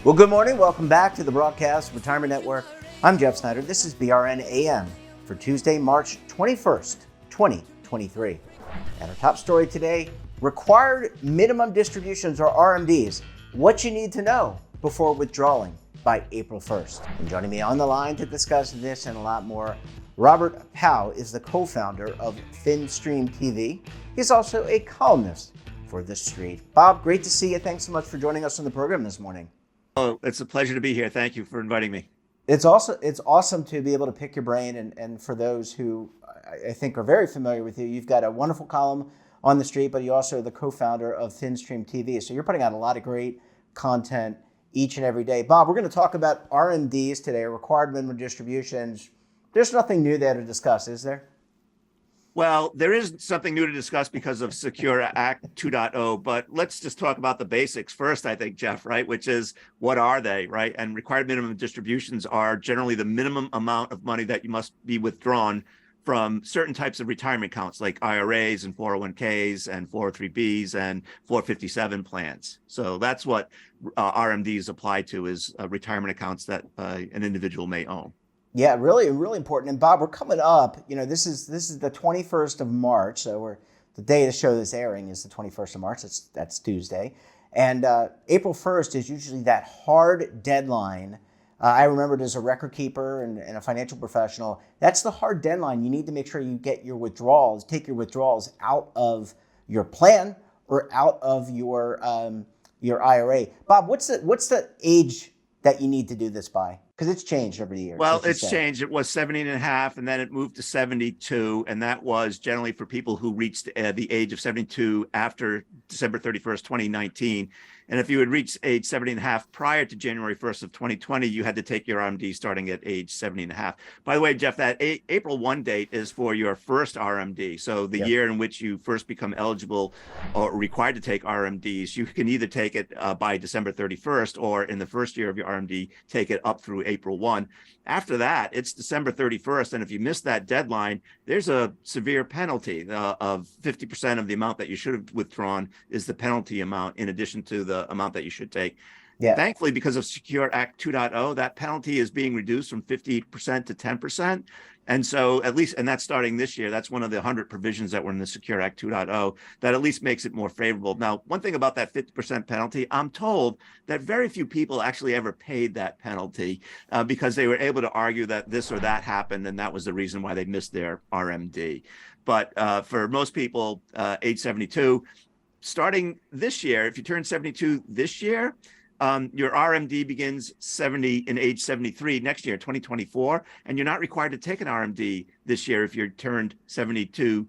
Well, good morning. Welcome back to the Broadcast Retirement Network. I'm Jeff Snyder. This is BRN AM for Tuesday, March 21st, 2023. And our top story today, required minimum distributions or RMDs, what you need to know before withdrawing by April 1st. And joining me on the line to discuss this and a lot more, Robert Powell is the co-founder of FinStream TV. He's also a columnist for The Street. Bob, great to see you. Thanks so much for joining us on the program this morning. Oh, it's a pleasure to be here. Thank you for inviting me. It's awesome to be able to pick your brain. And for those who I think are very familiar with you, you've got a wonderful column on The Street, but you also are the co-founder of FinStream TV. So you're putting out a lot of great content each and every day. Bob, we're going to talk about RMDs today, required minimum distributions. There's nothing new there to discuss, is there? Well, there is something new to discuss because of Secure Act 2.0, but let's just talk about the basics first, I think, Jeff, right? Which is, what are they, right? And required minimum distributions are generally the minimum amount of money that you must be withdrawn from certain types of retirement accounts like IRAs and 401ks and 403bs and 457 plans. So that's what RMDs apply to, is retirement accounts that an individual may own. Yeah, really, really important. And Bob, we're coming up. You know, this is the 21st of March. So the day the show is airing is the 21st of March. That's Tuesday, and April 1st is usually that hard deadline. I remember it as a record keeper and a financial professional. That's the hard deadline. You need to make sure you get your withdrawals, take your withdrawals out of your plan or out of your IRA. Bob, what's the age that you need to do this by? Because it's changed over the years. Well, it's changed. It was 70 and a half, and then it moved to 72. And that was generally for people who reached the age of 72 after December 31st, 2019. And if you had reached age 70 and a half prior to January 1st of 2020, you had to take your RMD starting at age 70 and a half. By the way, Jeff, that April 1 date is for your first RMD. So the year in which you first become eligible or required to take RMDs, you can either take it by December 31st, or in the first year of your RMD, take it up through April 1. After that, it's December 31st. And if you miss that deadline, there's a severe penalty of 50% of the amount that you should have withdrawn is the penalty amount, in addition to the amount that you should take. Yeah. Thankfully, because of Secure Act 2.0, that penalty is being reduced from 50% to 10%. And so and that's starting this year. That's one of the 100 provisions that were in the Secure Act 2.0 that at least makes it more favorable. Now, one thing about that 50% penalty, I'm told that very few people actually ever paid that penalty because they were able to argue that this or that happened, and that was the reason why they missed their RMD. But for most people, age 72, starting this year, if you turn 72 this year, your RMD begins in age 73 next year, 2024, and you're not required to take an RMD this year if you're turned 72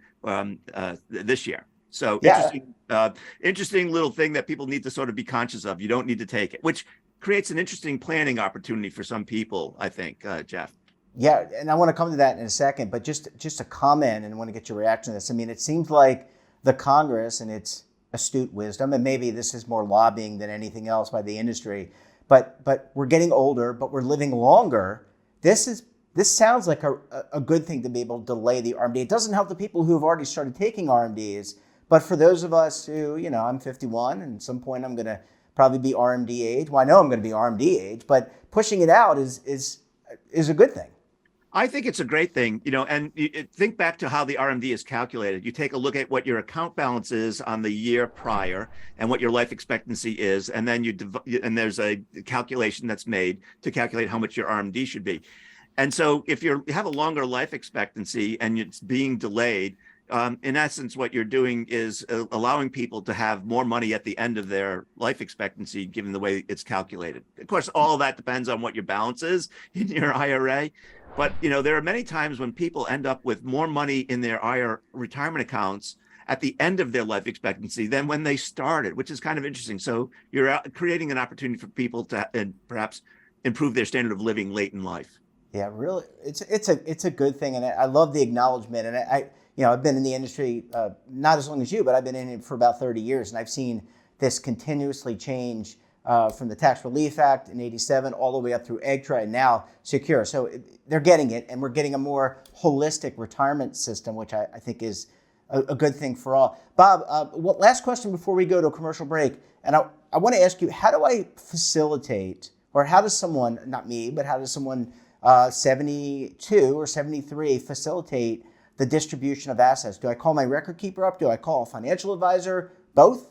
this year. So interesting little thing that people need to sort of be conscious of. You don't need to take it, which creates an interesting planning opportunity for some people, I think, Jeff. Yeah, and I want to come to that in a second, but just a comment, and I want to get your reaction to this. I mean, it seems like the Congress and its astute wisdom, and maybe this is more lobbying than anything else by the industry, but we're getting older, but we're living longer. This sounds like a good thing to be able to delay the RMD. It doesn't help the people who have already started taking RMDs, but for those of us who, I'm 51, and at some point I'm going to probably be RMD age. Well, I know I'm going to be RMD age, but pushing it out is a good thing. I think it's a great thing, and think back to how the RMD is calculated. You take a look at what your account balance is on the year prior and what your life expectancy is, and then and there's a calculation that's made to calculate how much your RMD should be. And so if you have a longer life expectancy and it's being delayed, in essence, what you're doing is allowing people to have more money at the end of their life expectancy, given the way it's calculated. Of course, all of that depends on what your balance is in your IRA. But, there are many times when people end up with more money in their IRA retirement accounts at the end of their life expectancy than when they started, which is kind of interesting. So you're creating an opportunity for people to perhaps improve their standard of living late in life. Yeah, really, it's a good thing, and I love the acknowledgement. And I've been in the industry not as long as you, but I've been in it for about 30 years, and I've seen this continuously change from the Tax Relief Act in '87 all the way up through EGTRA and now Secure. So they're getting it, and we're getting a more holistic retirement system, which I think is a good thing for all. Bob, last question before we go to a commercial break, and I want to ask you, how do I facilitate, or how does someone, not me, but how does someone 72 or 73 facilitate the distribution of assets? Do I call my record keeper up? Do I call a financial advisor? Both?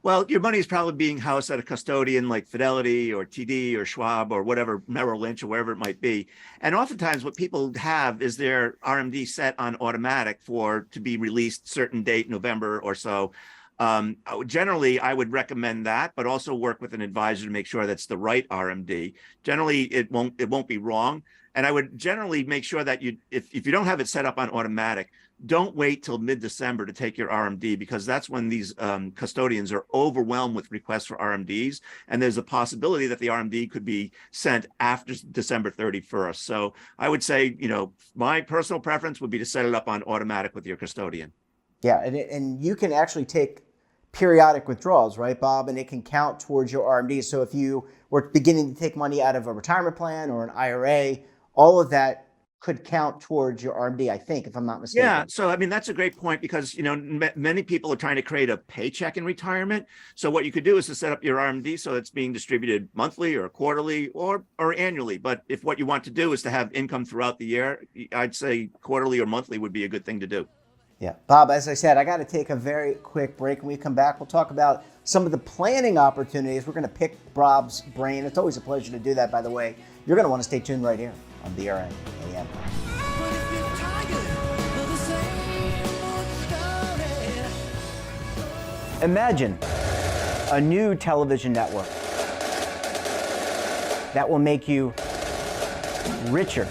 Well, your money is probably being housed at a custodian like Fidelity or TD or Schwab or whatever, Merrill Lynch or wherever it might be. And oftentimes what people have is their RMD set on automatic to be released certain date, November or so. Generally, I would recommend that, but also work with an advisor to make sure that's the right RMD. Generally, it won't be wrong. And I would generally make sure that if you don't have it set up on automatic, don't wait till mid-December to take your RMD, because that's when these custodians are overwhelmed with requests for RMDs. And there's a possibility that the RMD could be sent after December 31st. So I would say, my personal preference would be to set it up on automatic with your custodian. Yeah, and you can actually take periodic withdrawals, right, Bob? And it can count towards your RMD. So if you were beginning to take money out of a retirement plan or an IRA, all of that could count towards your RMD, I think, if I'm not mistaken. Yeah, so that's a great point, because many people are trying to create a paycheck in retirement. So what you could do is to set up your RMD so it's being distributed monthly or quarterly or annually. But if what you want to do is to have income throughout the year, I'd say quarterly or monthly would be a good thing to do. Yeah, Bob, as I said, I got to take a very quick break. When we come back, we'll talk about some of the planning opportunities. We're going to pick Bob's brain. It's always a pleasure to do that, by the way. You're going to want to stay tuned right here on BRN AM. Imagine a new television network that will make you richer,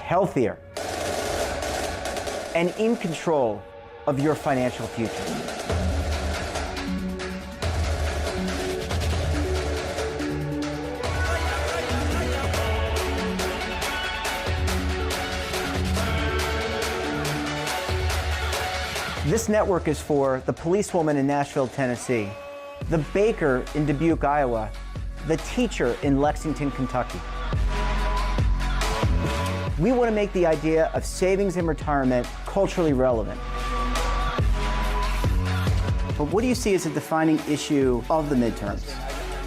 healthier, and in control of your financial future. This network is for the policewoman in Nashville, Tennessee, the baker in Dubuque, Iowa, the teacher in Lexington, Kentucky. We want to make the idea of savings and retirement culturally relevant. But what do you see as a defining issue of the midterms,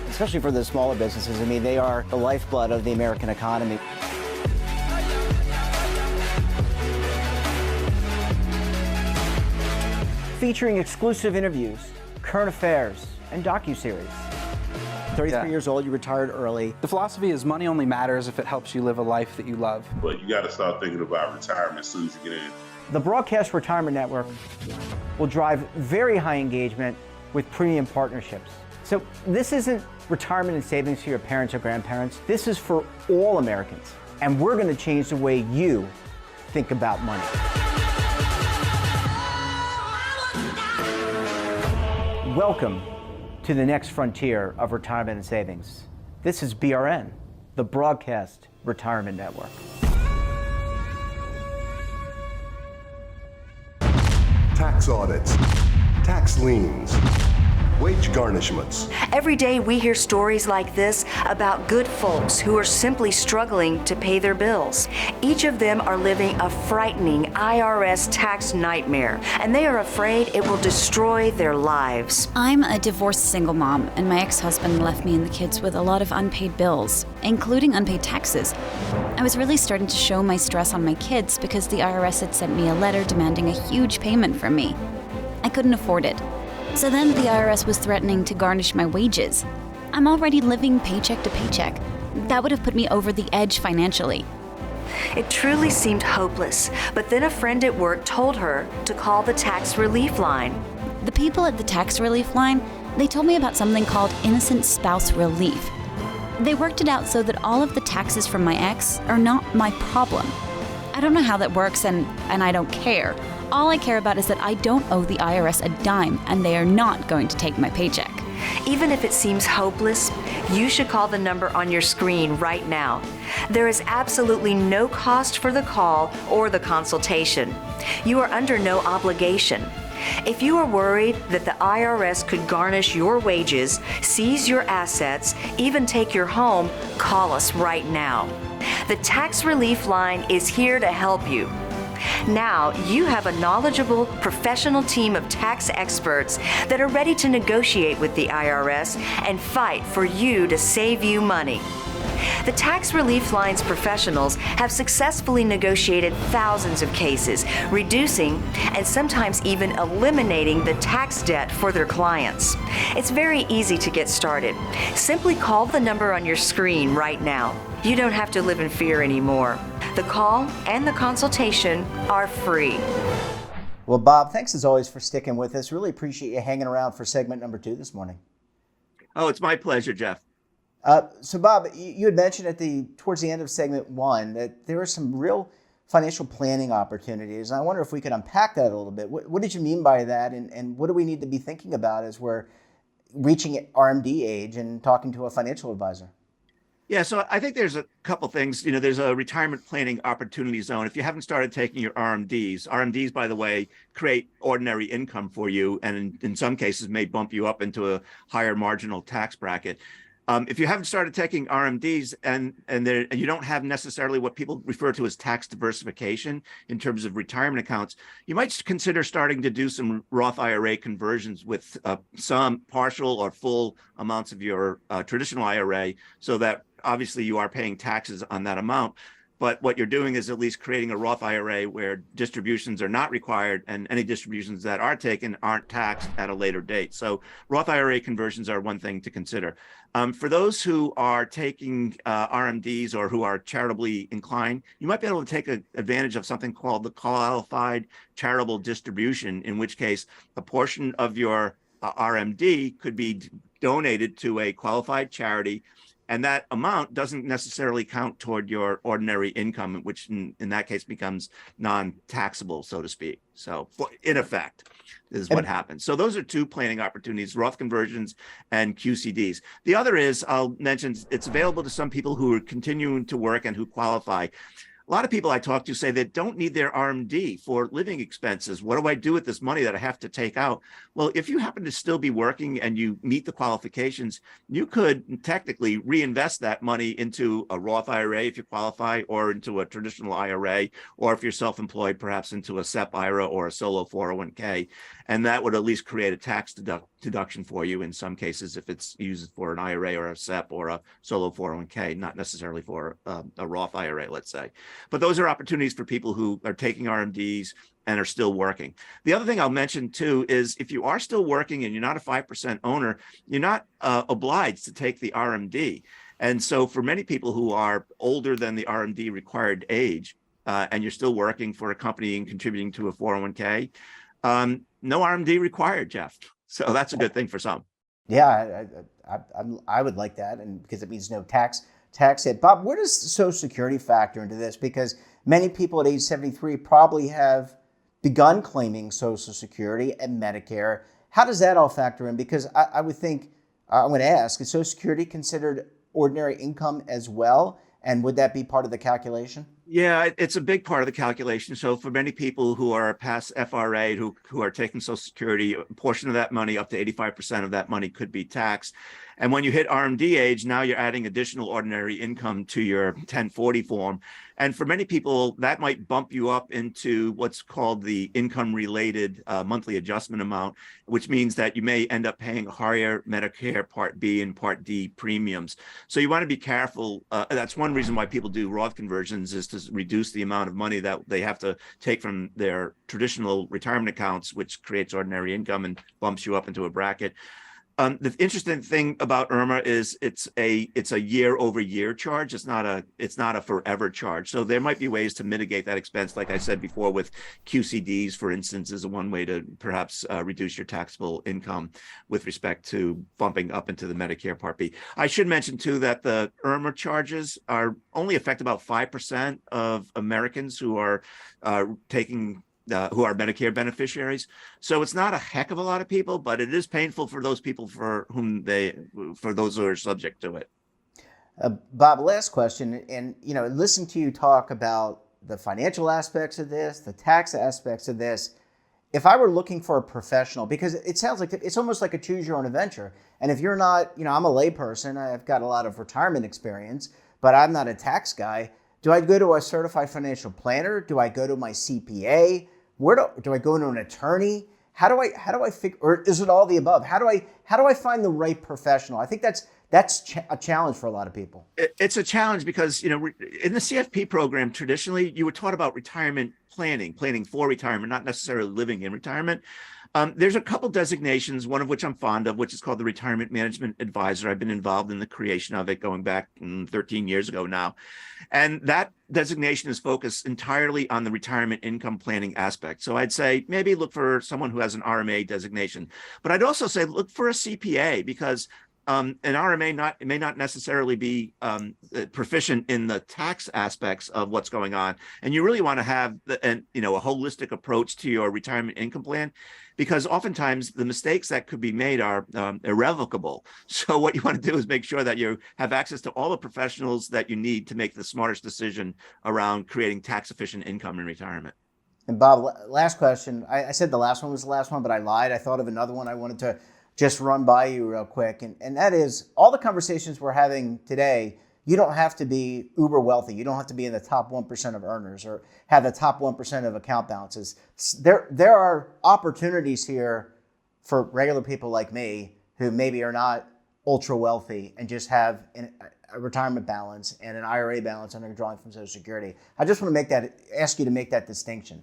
especially for the smaller businesses? I mean, they are the lifeblood of the American economy. Featuring exclusive interviews, current affairs, and docuseries. 33 years old, you retired early. The philosophy is money only matters if it helps you live a life that you love. But you got to start thinking about retirement as soon as you get in. The Broadcast Retirement Network will drive very high engagement with premium partnerships. So this isn't retirement and savings for your parents or grandparents. This is for all Americans. And we're going to change the way you think about money. Welcome to the next frontier of retirement and savings. This is BRN, the Broadcast Retirement Network. Tax audits, tax liens, wage garnishments. Every day we hear stories like this about good folks who are simply struggling to pay their bills. Each of them are living a frightening IRS tax nightmare, and they are afraid it will destroy their lives. I'm a divorced single mom, and my ex-husband left me and the kids with a lot of unpaid bills, including unpaid taxes. I was really starting to show my stress on my kids because the IRS had sent me a letter demanding a huge payment from me. I couldn't afford it. So then the IRS was threatening to garnish my wages. I'm already living paycheck to paycheck. That would have put me over the edge financially. It truly seemed hopeless, but then a friend at work told her to call the tax relief line. The people at the tax relief line, they told me about something called innocent spouse relief. They worked it out so that all of the taxes from my ex are not my problem. I don't know how that works, and I don't care. All I care about is that I don't owe the IRS a dime, and they are not going to take my paycheck. Even if it seems hopeless, you should call the number on your screen right now. There is absolutely no cost for the call or the consultation. You are under no obligation. If you are worried that the IRS could garnish your wages, seize your assets, even take your home, call us right now. The Tax Relief Line is here to help you. Now you have a knowledgeable, professional team of tax experts that are ready to negotiate with the IRS and fight for you to save you money. The Tax Relief Line's professionals have successfully negotiated thousands of cases, reducing and sometimes even eliminating the tax debt for their clients. It's very easy to get started. Simply call the number on your screen right now. You don't have to live in fear anymore. The call and the consultation are free. Well, Bob, thanks as always for sticking with us. Really appreciate you hanging around for segment number 2 this morning. Oh, it's my pleasure, Jeff. So, Bob, you had mentioned towards the end of segment 1 that there are some real financial planning opportunities. And I wonder if we could unpack that a little bit. What did you mean by that? And what do we need to be thinking about as we're reaching RMD age and talking to a financial advisor? Yeah, so I think there's a couple things. There's a retirement planning opportunity zone. If you haven't started taking your RMDs, by the way, create ordinary income for you, and in some cases may bump you up into a higher marginal tax bracket. If you haven't started taking RMDs and you don't have necessarily what people refer to as tax diversification in terms of retirement accounts, you might consider starting to do some Roth IRA conversions with some partial or full amounts of your traditional IRA, so that obviously you are paying taxes on that amount. But what you're doing is at least creating a Roth IRA where distributions are not required, and any distributions that are taken aren't taxed at a later date. So Roth IRA conversions are one thing to consider. For those who are taking RMDs or who are charitably inclined, you might be able to take advantage of something called the qualified charitable distribution, in which case a portion of your RMD could be donated to a qualified charity. And that amount doesn't necessarily count toward your ordinary income, which in that case becomes non-taxable, so to speak. So in effect, is what happens. So those are two planning opportunities: Roth conversions and QCDs. The other is, I'll mention, it's available to some people who are continuing to work and who qualify. A lot of people I talk to say they don't need their RMD for living expenses. What do I do with this money that I have to take out? Well, if you happen to still be working and you meet the qualifications, you could technically reinvest that money into a Roth IRA if you qualify, or into a traditional IRA, or if you're self-employed, perhaps into a SEP IRA or a solo 401k. And that would at least create a tax deduction for you in some cases if it's used for an IRA or a SEP or a solo 401k, not necessarily for a Roth IRA, let's say. But those are opportunities for people who are taking RMDs and are still working. The other thing I'll mention too is, if you are still working and you're not a 5% owner, you're not obliged to take the RMD. And so for many people who are older than the RMD required age, and you're still working for a company and contributing to a 401k, no RMD required, Jeff. So that's a good thing for some. Yeah, I would like that, and because it means no tax hit. Bob, where does Social Security factor into this? Because many people at age 73 probably have begun claiming Social Security and Medicare. How does that all factor in? Because I would think, I'm going to ask, is Social Security considered ordinary income as well? And would that be part of the calculation? Yeah, it's a big part of the calculation. So for many people who are past FRA, who are taking Social Security, a portion of that money, up to 85% of that money, could be taxed. And when you hit RMD age, now you're adding additional ordinary income to your 1040 form. And for many people, that might bump you up into what's called the income-related monthly adjustment amount, which means that you may end up paying higher Medicare Part B and Part D premiums. So you want to be careful. That's one reason why people do Roth conversions, is to reduce the amount of money that they have to take from their traditional retirement accounts, which creates ordinary income and bumps you up into a bracket. The interesting thing about IRMA is it's a year-over-year charge. It's not a forever charge. So there might be ways to mitigate that expense. Like I said before, with QCDs, for instance, is one way to perhaps reduce your taxable income with respect to bumping up into the Medicare Part B. I should mention too that the IRMA charges only affect about 5% of Americans who are taking who are Medicare beneficiaries. So it's not a heck of a lot of people, but it is painful for those people for those who are subject to it. Bob, last question, and listen to you talk about the financial aspects of this, the tax aspects of this. If I were looking for a professional, because it sounds like it's almost like a choose your own adventure. And if you're not, I'm a layperson, I've got a lot of retirement experience, but I'm not a tax guy. Do I go to a certified financial planner? Do I go to my CPA? Where do I go to an attorney? How do I figure, or is it all the above? How do I find the right professional? I think that's a challenge for a lot of people. It's a challenge because, in the CFP program, traditionally, you were taught about retirement planning for retirement, not necessarily living in retirement. There's a couple designations, one of which I'm fond of, which is called the Retirement Management Advisor. I've been involved in the creation of it going back 13 years ago now. And that designation is focused entirely on the retirement income planning aspect. So I'd say maybe look for someone who has an RMA designation. But I'd also say look for a CPA, because an RMA may not necessarily be proficient in the tax aspects of what's going on, and you really want to have a holistic approach to your retirement income plan, because oftentimes the mistakes that could be made are irrevocable. So what you want to do is make sure that you have access to all the professionals that you need to make the smartest decision around creating tax efficient income in retirement. And Bob, last question. I said the last one was the last one, but I lied. I thought of another one I wanted to just run by you real quick. And that is, all the conversations we're having today, you don't have to be uber wealthy. You don't have to be in the top 1% of earners or have the top 1% of account balances. There are opportunities here for regular people like me who maybe are not ultra wealthy and just have a retirement balance and an IRA balance and they're drawing from Social Security. I just want to ask you to make that distinction.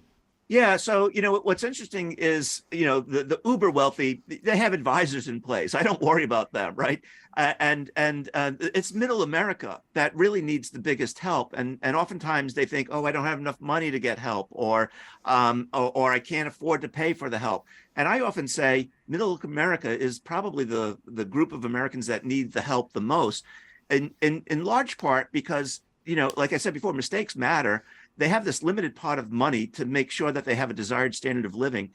Yeah. So, what's interesting is, the uber wealthy, they have advisors in place. I don't worry about them. Right. And it's middle America that really needs the biggest help. And oftentimes they think, oh, I don't have enough money to get help, or I can't afford to pay for the help. And I often say middle America is probably the group of Americans that need the help the most. In large part because, like I said before, mistakes matter. They have this limited pot of money to make sure that they have a desired standard of living.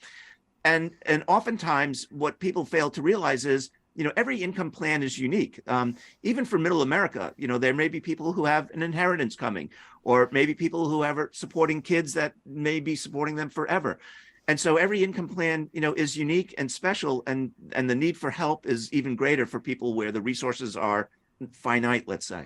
And oftentimes what people fail to realize is, every income plan is unique. Even for middle America, there may be people who have an inheritance coming, or maybe people who are supporting kids that may be supporting them forever. And so every income plan, is unique and special, and the need for help is even greater for people where the resources are finite, let's say.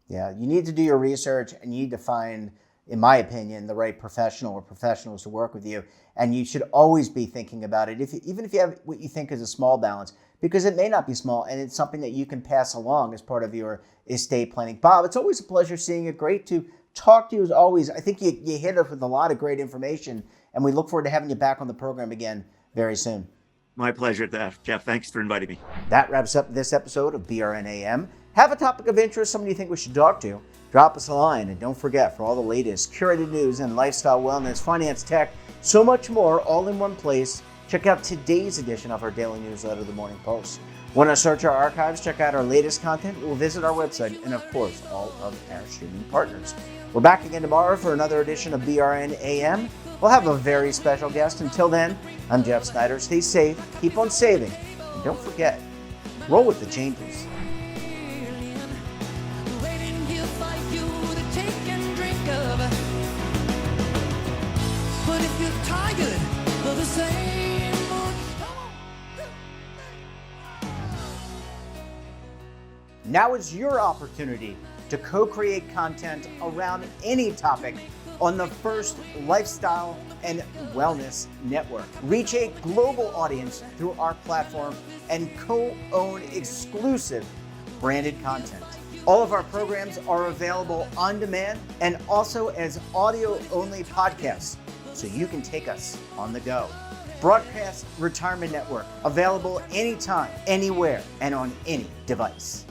Yeah, you need to do your research, and you need to find, in my opinion, the right professional or professionals to work with you. And you should always be thinking about it, even if you have what you think is a small balance, because it may not be small, and it's something that you can pass along as part of your estate planning. Bob, it's always a pleasure seeing you. Great to talk to you as always. I think you hit us with a lot of great information, and we look forward to having you back on the program again very soon. My pleasure, Jeff. Thanks for inviting me. That wraps up this episode of BRN AM. Have a topic of interest, somebody you think we should talk to, drop us a line. And don't forget, for all the latest curated news and lifestyle, wellness, finance, tech, so much more, all in one place, check out today's edition of our daily newsletter, The Morning Post. Want to search our archives, check out our latest content, we'll visit our website, and of course, all of our streaming partners. We're back again tomorrow for another edition of BRN AM. We'll have a very special guest. Until then, I'm Jeff Snyder. Stay safe, keep on saving, and don't forget, roll with the changes. Now is your opportunity to co-create content around any topic on the first lifestyle and wellness network. Reach a global audience through our platform and co-own exclusive branded content. All of our programs are available on demand and also as audio-only podcasts, so you can take us on the go. Broadcast Retirement Network, available anytime, anywhere, and on any device.